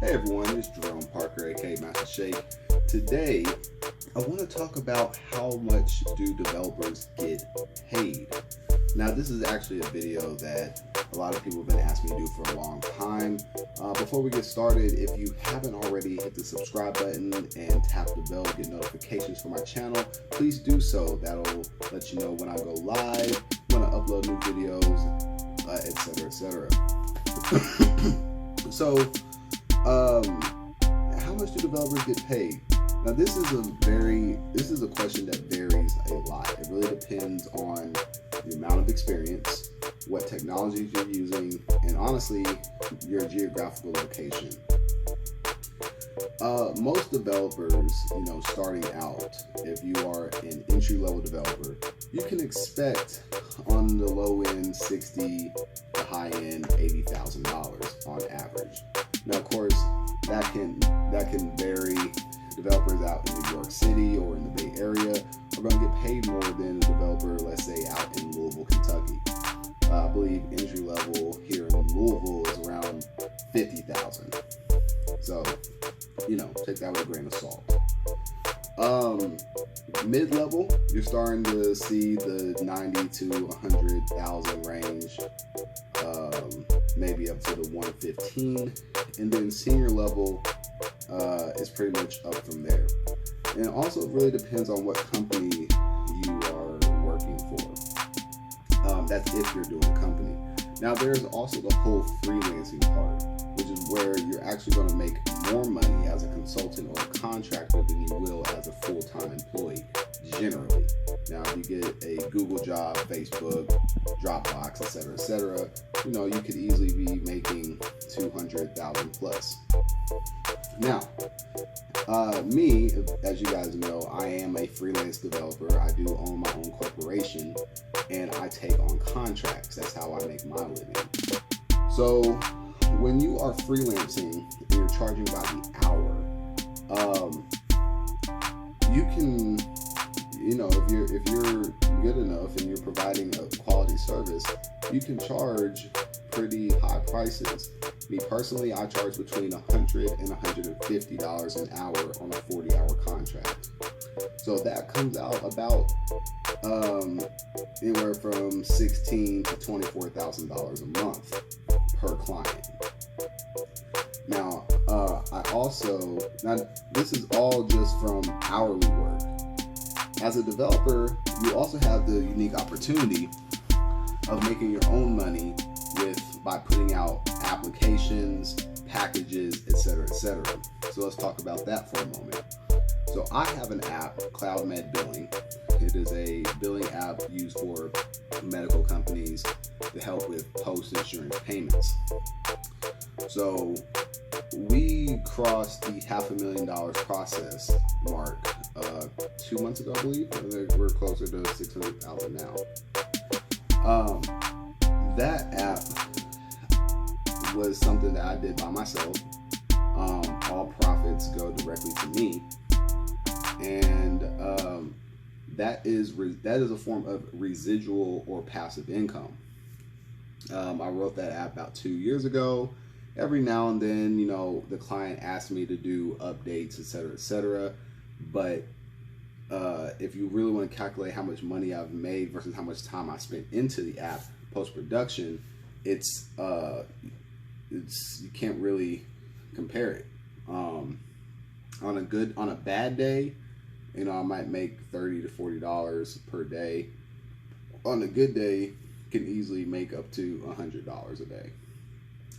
Hey everyone, it's Jerome Parker, aka Master Shake. Today, I want to talk about how much do developers get paid. Now, this is actually a video that a lot of people have been asking me to do for a long time. Before we get started, if you haven't already, hit the subscribe button and tap the bell to get notifications for my channel. Please do so. That'll let you know when I go live, when I upload new videos, etc., etc. So, how much do developers get paid? Now, this is a question that varies a lot. It really depends on the amount of experience, what technologies you're using, and honestly, your geographical location. Most developers, starting out, if you are an entry-level developer, you can expect on the low end $60,000 to high end $80,000 on average. Now, of course, that can vary. Developers out in New York City or in the Bay Area are going to get paid more than a developer, let's say, out in Louisville, Kentucky. I believe entry level here in Louisville is around $50,000. So, take that with a grain of salt. Mid-level, you're starting to see the 90 to 100,000 range, maybe up to the 115, and then senior level is pretty much up from there. And also, it really depends on what company you are working for. That's if you're doing a company. Now, there's also the whole freelancing part, which is where you're actually going to make more money as a consultant or a contractor than you will as a full-time employee, generally. Now, if you get a Google job, Facebook, Dropbox, etc., you could easily be making 200,000 plus. Now, me, as you guys know, I am a freelance developer. I do own my own corporation, and I take on contracts. That's how I make my living. So, when you are freelancing and you're charging by the hour, you can, if you're good enough and you're providing a quality service, you can charge pretty high prices. Me personally, I charge between $100 and $150 an hour on a 40-hour contract. So that comes out about anywhere from $16,000 to $24,000 a month per client. Now, this is all just from hourly work. As a developer, you also have the unique opportunity of making your own money by putting out applications, packages, etc., etc. So let's talk about that for a moment. So I have an app, CloudMed Billing. It is a billing app used for medical companies to help with post-insurance payments. So we crossed the $500,000 process mark 2 months ago, I believe. We're closer to 600,000 now. That app was something that I did by myself. All profits go directly to me, and that is a form of residual or passive income. I wrote that app about 2 years ago. Every now and then, the client asked me to do updates, etc., etc. But if you really want to calculate how much money I've made versus how much time I spent into the app post-production, it's you can't really compare it. On a bad day, I might make $30 to $40 per day. On a good day, can easily make up to $100 a day.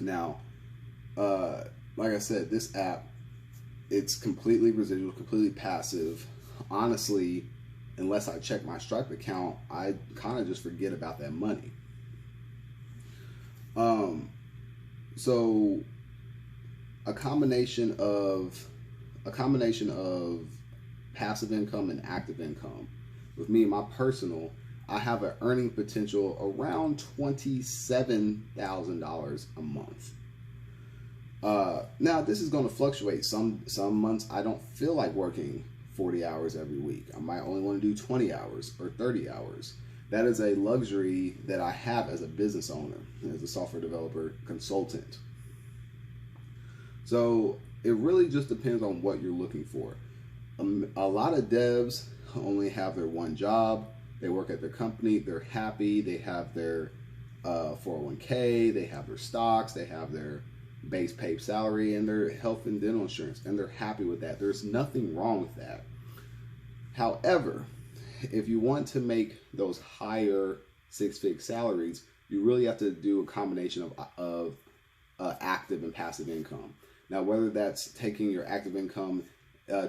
Now, like I said, this app, it's completely residual, completely passive. Honestly, unless I check my Stripe account, I kind of just forget about that money. So a combination of passive income and active income. With me and my personal, I have an earning potential around $27,000 a month. Now, this is going to fluctuate. Some months I don't feel like working 40 hours every week. I might only want to do 20 hours or 30 hours. That is a luxury that I have as a business owner, as a software developer consultant. So it really just depends on what you're looking for. A lot of devs only have their one job. They work at their company. They're happy. They have their 401k. They have their stocks. They have their base paid salary and their health and dental insurance, and they're happy with that. There's nothing wrong with that. However, if you want to make those higher six-figure salaries, you really have to do a combination of active and passive income. Now, whether that's taking your active income,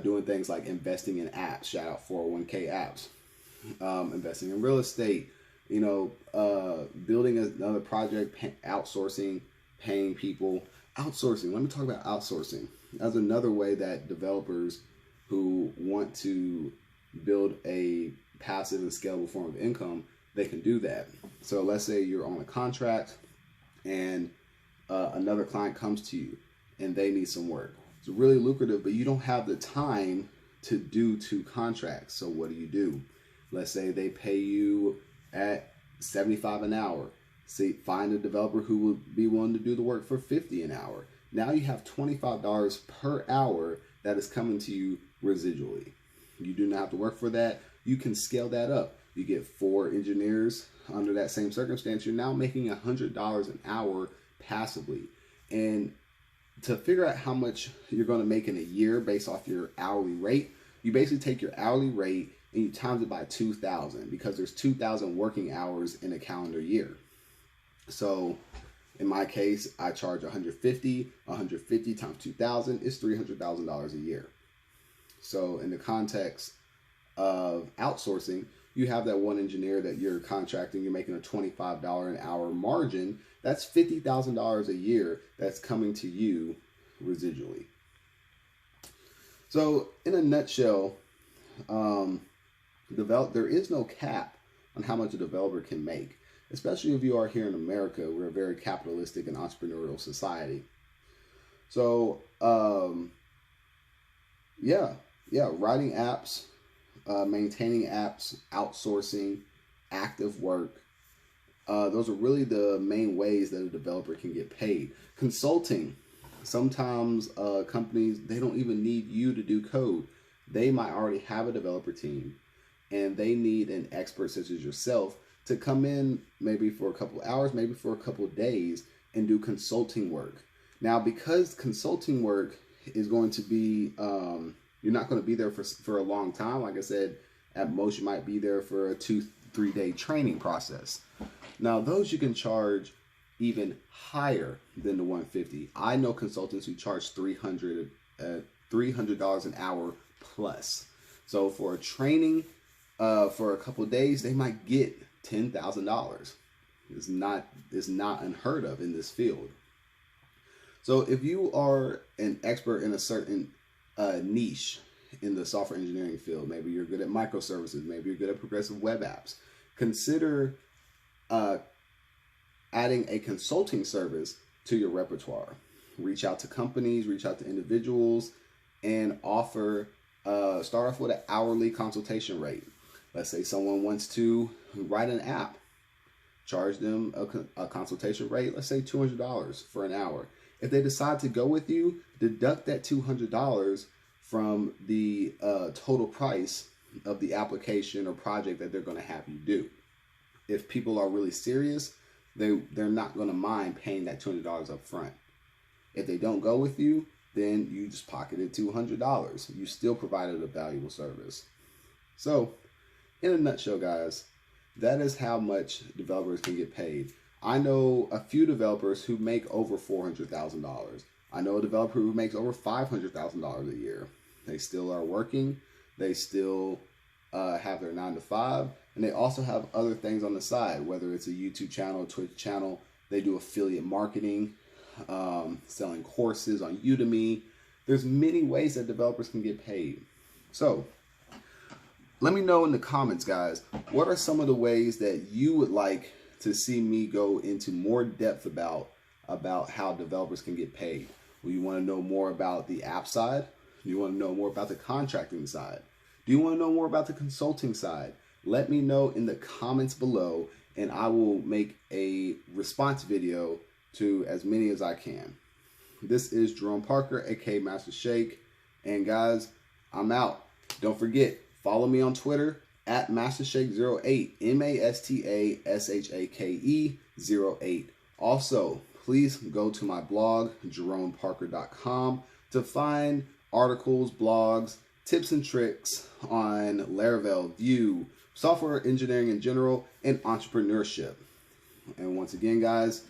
doing things like investing in apps, shout out 401k apps, investing in real estate, building another project, outsourcing, paying people. Outsourcing, let me talk about outsourcing. That's another way that developers who want to build a passive and scalable form of income, they can do that. So let's say you're on a contract and another client comes to you and they need some work. It's really lucrative, but you don't have the time to do 2 contracts. So what do? Let's say they pay you at $75 an hour. See, find a developer who would be willing to do the work for $50 an hour. Now you have $25 per hour that is coming to you residually. You do not have to work for that. You can scale that up. You get 4 engineers under that same circumstance. You're now making $100 an hour passively. And to figure out how much you're going to make in a year based off your hourly rate, you basically take your hourly rate and you times it by 2,000, because there's 2,000 working hours in a calendar year. So in my case, I charge 150 times 2,000 is $300,000 a year. So in the context of outsourcing, you have that one engineer that you're contracting, you're making a $25 an hour margin. That's $50,000 a year that's coming to you residually. So in a nutshell, there is no cap on how much a developer can make, especially if you are here in America. We're a very capitalistic and entrepreneurial society. So writing apps, maintaining apps, outsourcing, active work. Those are really the main ways that a developer can get paid. Consulting. Sometimes companies, they don't even need you to do code. They might already have a developer team and they need an expert such as yourself to come in maybe for a couple hours, maybe for a couple of days and do consulting work. Now, because consulting work is going to be, you're not going to be there for a long time. Like I said, at most you might be there for a 2-3 day training process. Now, those you can charge even higher than the 150. I know consultants who charge $300 an hour plus. So for a training for a couple of days, they might get $10,000. It's not unheard of in this field. So if you are an expert in a certain niche in the software engineering field, maybe you're good at microservices, maybe you're good at progressive web apps, consider adding a consulting service to your repertoire. Reach out to companies, reach out to individuals, and offer, start off with an hourly consultation rate. Let's say someone wants to write an app, charge them a consultation rate, let's say $200 for an hour. If they decide to go with you, deduct that $200 from the total price of the application or project that they're going to have you do. If people are really serious, they're not going to mind paying that $200 up front. If they don't go with you, then you just pocketed $200. You still provided a valuable service. So, in a nutshell, guys, that is how much developers can get paid. I know a few developers who make over $400,000. I know a developer who makes over $500,000 a year. They still are working. They still have their 9 to 5. And they also have other things on the side, whether it's a YouTube channel, Twitch channel. They do affiliate marketing, selling courses on Udemy. There's many ways that developers can get paid. So let me know in the comments, guys, what are some of the ways that you would like to see me go into more depth about how developers can get paid? Well, you want to know more about the app side? Do you want to know more about the contracting side? Do you want to know more about the consulting side? Let me know in the comments below, and I will make a response video to as many as I can. This is Jerome Parker, aka Master Shake. And guys, I'm out. Don't forget, follow me on Twitter at MasterShake08, MasterShake08. Also, please go to my blog, JeromeParker.com, to find articles, blogs, tips and tricks on Laravel, Vue, software engineering in general, and entrepreneurship. And once again, guys,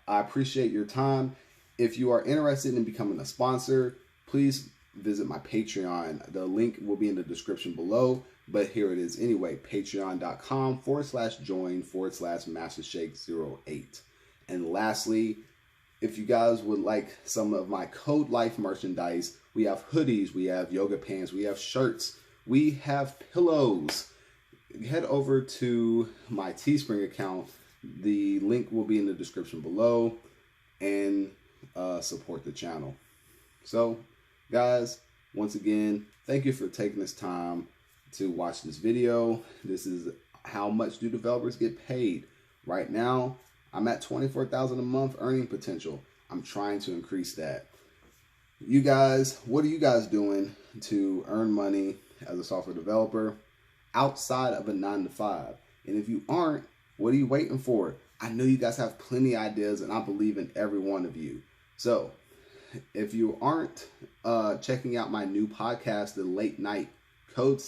I appreciate your time. If you are interested in becoming a sponsor, please visit my Patreon. The link will be in the description below, but here it is anyway, patreon.com/join/MasterShake08. And lastly, if you guys would like some of my Code Life merchandise, we have hoodies, we have yoga pants, we have shirts, we have pillows. Head over to my Teespring account. The link will be in the description below, and support the channel. So, guys, once again, thank you for taking this time to watch this video. This is how much do developers get paid. Right now, I'm at $24,000 a month earning potential. I'm trying to increase that. You guys, what are you guys doing to earn money as a software developer outside of a 9-to-5? And if you aren't, what are you waiting for? I know you guys have plenty of ideas, and I believe in every one of you. So, if you aren't checking out my new podcast, the Late Night Code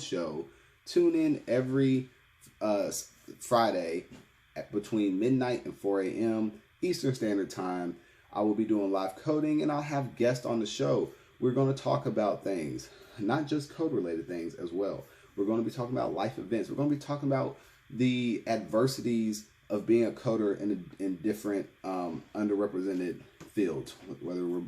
Show, tune in every Friday between midnight and 4 a.m. Eastern Standard Time. I will be doing live coding, and I'll have guests on the show. We're going to talk about things, not just code-related things as well. We're going to be talking about life events. We're going to be talking about the adversities of being a coder in different underrepresented fields, whether we're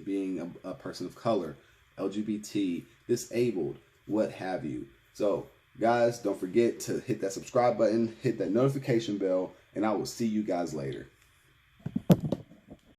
being a person of color, LGBT, disabled, what have you. So, guys, don't forget to hit that subscribe button, hit that notification bell, and I will see you guys later.